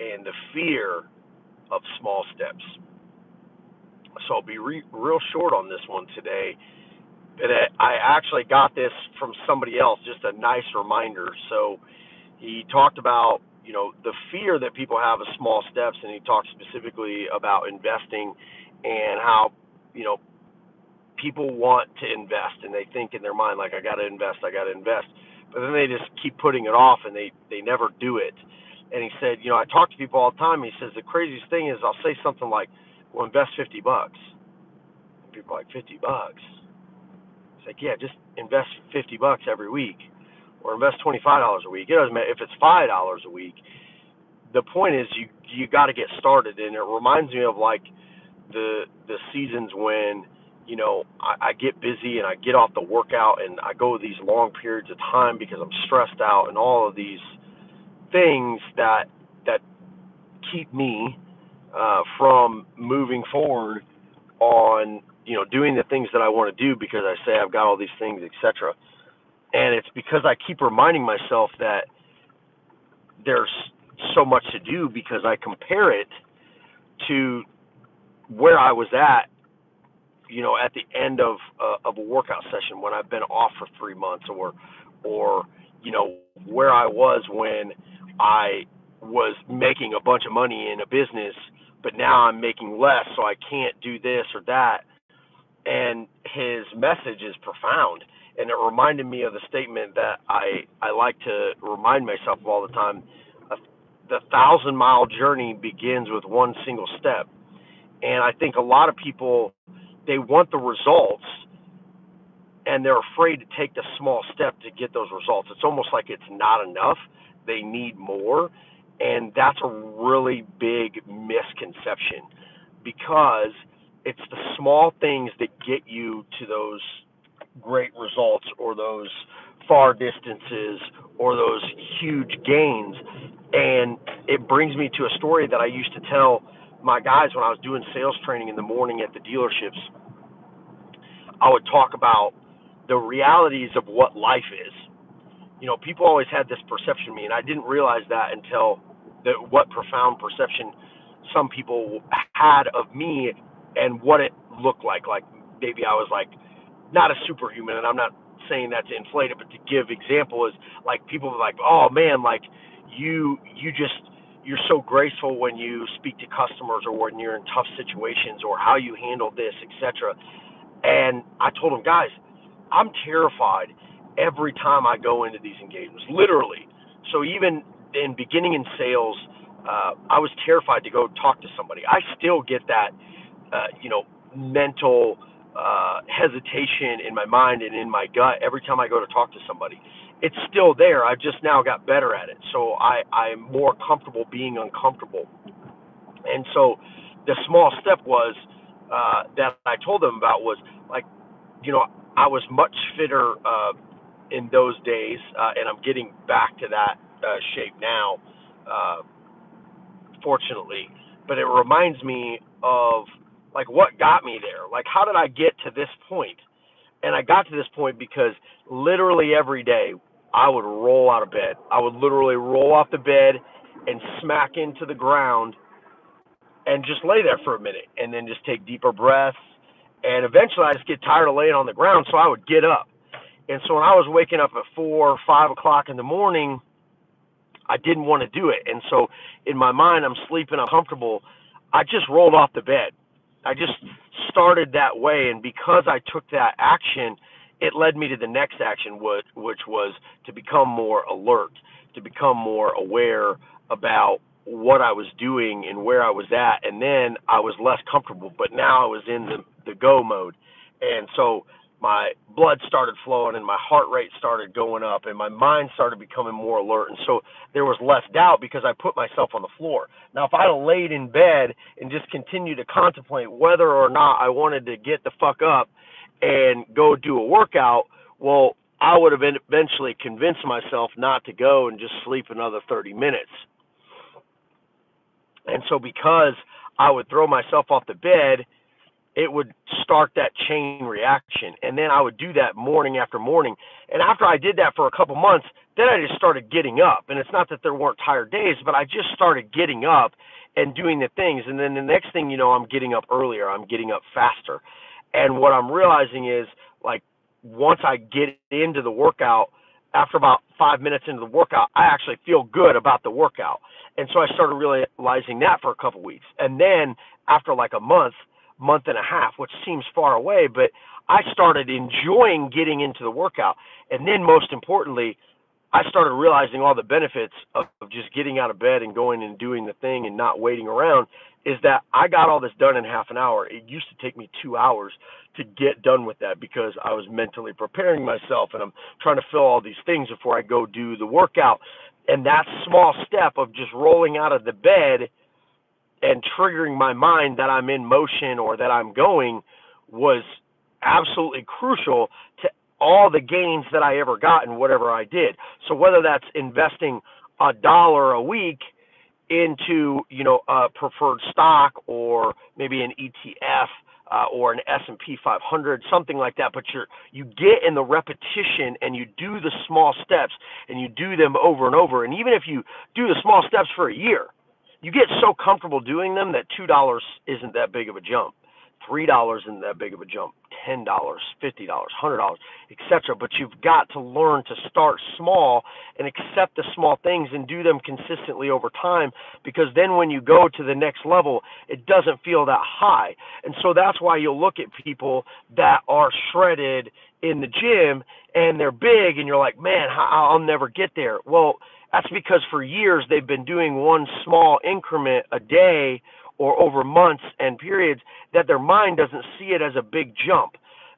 and the fear of small steps. So I'll be real short on this one today. And I actually got this from somebody else, just a nice reminder. So he talked about, the fear that people have of small steps, and he talked specifically about investing and how, people want to invest and they think in their mind, like, I got to invest. But then they just keep putting it off and they never do it. And he said, I talk to people all the time. He says, the craziest thing is I'll say something like, well, invest $50. And people are like, $50? It's like, yeah, just invest $50 every week, or invest $25 a week. It doesn't matter if it's $5 a week. The point is, you got to get started, and it reminds me of like the seasons when I get busy and I get off the workout and I go these long periods of time because I'm stressed out, and all of these things that keep me from moving forward on doing the things that I want to do, because I say I've got all these things, etc. And it's because I keep reminding myself that there's so much to do, because I compare it to where I was at the end of a workout session when I've been off for 3 months, or where I was when I was making a bunch of money in a business, but now I'm making less, so I can't do this or that. And his message is profound, and it reminded me of the statement that I like to remind myself of all the time. The 1,000-mile journey begins with one single step. And I think a lot of people, they want the results, and they're afraid to take the small step to get those results. It's almost like it's not enough. They need more. And that's a really big misconception, because it's the small things that get you to those great results, or those far distances, or those huge gains. And it brings me to a story that I used to tell my guys when I was doing sales training in the morning at the dealerships. I would talk about the realities of what life is. People always had this perception of me, and I didn't realize that until what profound perception some people had of me and what it looked like. Like, maybe I was like not a superhuman, and I'm not saying that to inflate it, but to give example is like, people were like, oh man, like you're so graceful when you speak to customers, or when you're in tough situations, or how you handle this, etc. And I told them, guys, I'm terrified every time I go into these engagements, literally. So even in beginning in sales, I was terrified to go talk to somebody. I still get that, mental hesitation in my mind and in my gut every time I go to talk to somebody. It's still there. I've just now got better at it. So I'm more comfortable being uncomfortable. And so the small step was that I told them about was like, I was much fitter in those days, and I'm getting back to that shape now, fortunately. But it reminds me of like what got me there. Like, how did I get to this point? And I got to this point because literally every day I would roll out of bed. I would literally roll off the bed and smack into the ground and just lay there for a minute, and then just take deeper breaths. And eventually I just get tired of laying on the ground, so I would get up. And so when I was waking up at 4 or 5 o'clock in the morning, I didn't want to do it. And so in my mind, I'm sleeping, I'm comfortable. I just rolled off the bed. I just started that way. And because I took that action, it led me to the next action, which was to become more alert, to become more aware about what I was doing and where I was at. And then I was less comfortable, but now I was in the go mode. And so my blood started flowing, and my heart rate started going up, and my mind started becoming more alert. And so there was less doubt because I put myself on the floor. Now, if I had laid in bed and just continued to contemplate whether or not I wanted to get the fuck up and go do a workout, well, I would have eventually convinced myself not to go and just sleep another 30 minutes. And so because I would throw myself off the bed it would start that chain reaction. And then I would do that morning after morning. And after I did that for a couple months, then I just started getting up. And it's not that there weren't tired days, but I just started getting up and doing the things. And then the next thing you know, I'm getting up earlier, I'm getting up faster. And what I'm realizing is, like, once I get into the workout, after about 5 minutes into the workout, I actually feel good about the workout. And so I started realizing that for a couple weeks. And then after like a month and a half, which seems far away, but I started enjoying getting into the workout. And then most importantly, I started realizing all the benefits of just getting out of bed and going and doing the thing and not waiting around, is that I got all this done in half an hour. It used to take me 2 hours to get done with that because I was mentally preparing myself and I'm trying to fill all these things before I go do the workout. And that small step of just rolling out of the bed and triggering my mind that I'm in motion or that I'm going was absolutely crucial to all the gains that I ever got in whatever I did. So whether that's investing $1 a week into, a preferred stock or maybe an ETF or an S&P 500, something like that, but you get in the repetition and you do the small steps and you do them over and over. And even if you do the small steps for a year, you get so comfortable doing them that $2 isn't that big of a jump. $3 isn't that big of a jump, $10, $50, $100, etc. But you've got to learn to start small and accept the small things and do them consistently over time, because then when you go to the next level, it doesn't feel that high. And so that's why you'll look at people that are shredded in the gym and they're big and you're like, man, I'll never get there. Well, that's because for years they've been doing one small increment a day or over months and periods that their mind doesn't see it as a big jump.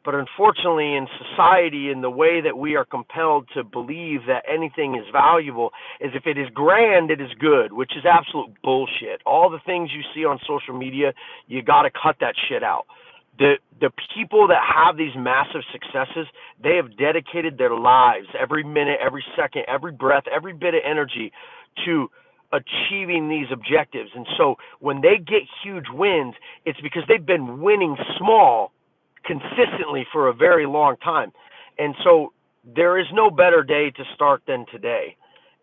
But unfortunately, in society, in the way that we are compelled to believe that anything is valuable, is if it is grand, it is good, which is absolute bullshit. All the things you see on social media, you got to cut that shit out. The people that have these massive successes, they have dedicated their lives, every minute, every second, every breath, every bit of energy to achieving these objectives. And so when they get huge wins, it's because they've been winning small consistently for a very long time. And so there is no better day to start than today.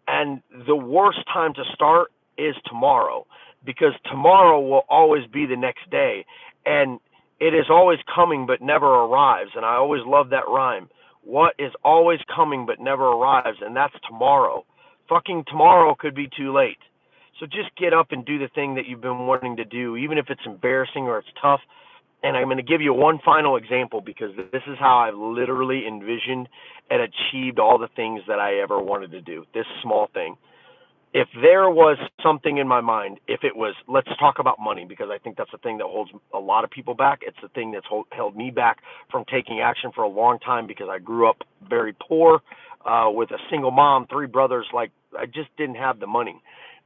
And the worst time to start is tomorrow, because tomorrow will always be the next day. And it is always coming but never arrives. And I always love that rhyme. What is always coming but never arrives? And that's tomorrow. Fucking tomorrow could be too late. So just get up and do the thing that you've been wanting to do, even if it's embarrassing or it's tough. And I'm going to give you one final example, because this is how I've literally envisioned and achieved all the things that I ever wanted to do, this small thing. If there was something in my mind, if it was, let's talk about money, because I think that's the thing that holds a lot of people back. It's the thing that's held me back from taking action for a long time, because I grew up very poor with a single mom, 3 brothers. Like, I just didn't have the money.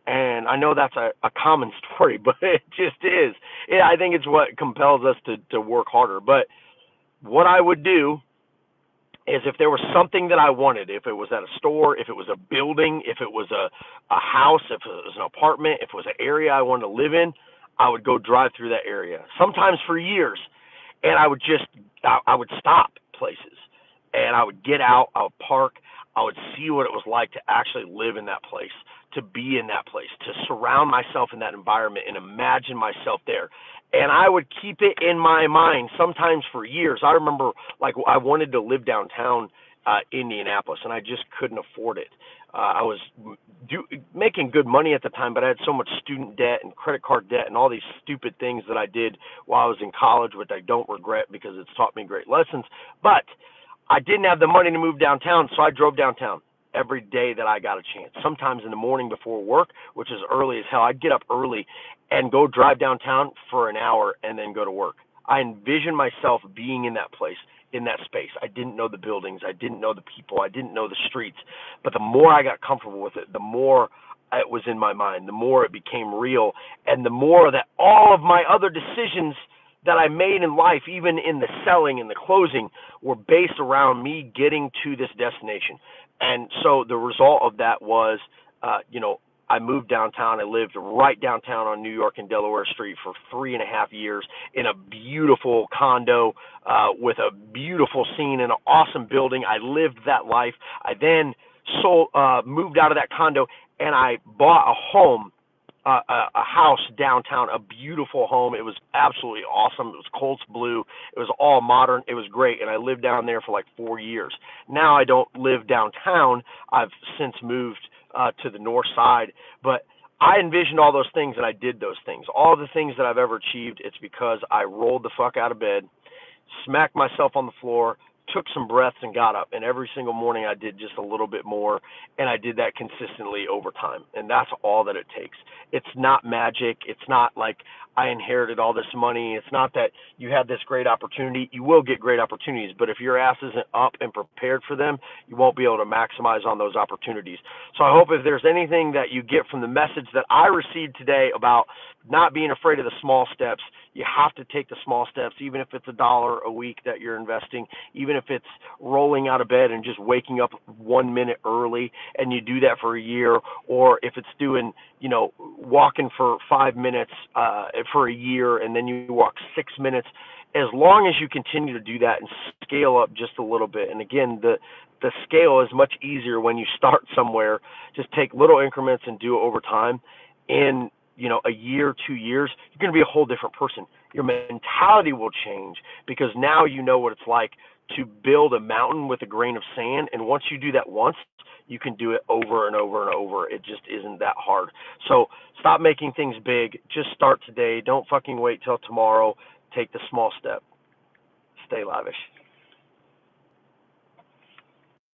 And I know that's a common story, but it just is. I think it's what compels us to work harder. But what I would do is, if there was something that I wanted, if it was at a store, if it was a building, if it was a house, if it was an apartment, if it was an area I wanted to live in, I would go drive through that area, sometimes for years. And I would stop places, and I would get out, I would park, I would see what it was like to actually live in that place, to be in that place, to surround myself in that environment and imagine myself there. And I would keep it in my mind sometimes for years. I remember, like, I wanted to live downtown Indianapolis, and I just couldn't afford it. I was making good money at the time, but I had so much student debt and credit card debt and all these stupid things that I did while I was in college, which I don't regret because it's taught me great lessons. But I didn't have the money to move downtown, so I drove downtown every day that I got a chance. Sometimes in the morning before work, which is early as hell. I'd get up early and go drive downtown for an hour and then go to work. I envisioned myself being in that place, in that space. I didn't know the buildings. I didn't know the people. I didn't know the streets. But the more I got comfortable with it, the more it was in my mind, the more it became real, and the more that all of my other decisions that I made in life, even in the selling and the closing, were based around me getting to this destination. And so the result of that was, I moved downtown. I lived right downtown on New York and Delaware Street for 3.5 years in a beautiful condo with a beautiful scene in an awesome building. I lived that life. I then moved out of that condo, and I bought a home, a house downtown, a beautiful home. It was absolutely awesome. It was Colts blue. It was all modern. It was great, and I lived down there for like 4 years. Now I don't live downtown. I've since moved to the north side, but I envisioned all those things, and I did those things. All the things that I've ever achieved, it's because I rolled the fuck out of bed, smacked myself on the floor, took some breaths, and got up. And every single morning I did just a little bit more, and I did that consistently over time. And that's all that it takes. It's not magic. It's not like I inherited all this money. It's not that you had this great opportunity. You will get great opportunities, but if your ass isn't up and prepared for them, you won't be able to maximize on those opportunities. So I hope if there's anything that you get from the message that I received today about not being afraid of the small steps, you have to take the small steps, even if it's $1 a week that you're investing, even if it's rolling out of bed and just waking up 1 minute early, and you do that for a year, or if it's doing, walking for 5 minutes for a year, and then you walk 6 minutes. As long as you continue to do that and scale up just a little bit, and again, the scale is much easier when you start somewhere. Just take little increments and do it over time. In a year, 2 years, you're going to be a whole different person. Your mentality will change because now you know what it's like to build a mountain with a grain of sand. And once you do that once, you can do it over and over and over. It just isn't that hard. So stop making things big. Just start today. Don't fucking wait till tomorrow. Take the small step. Stay lavish.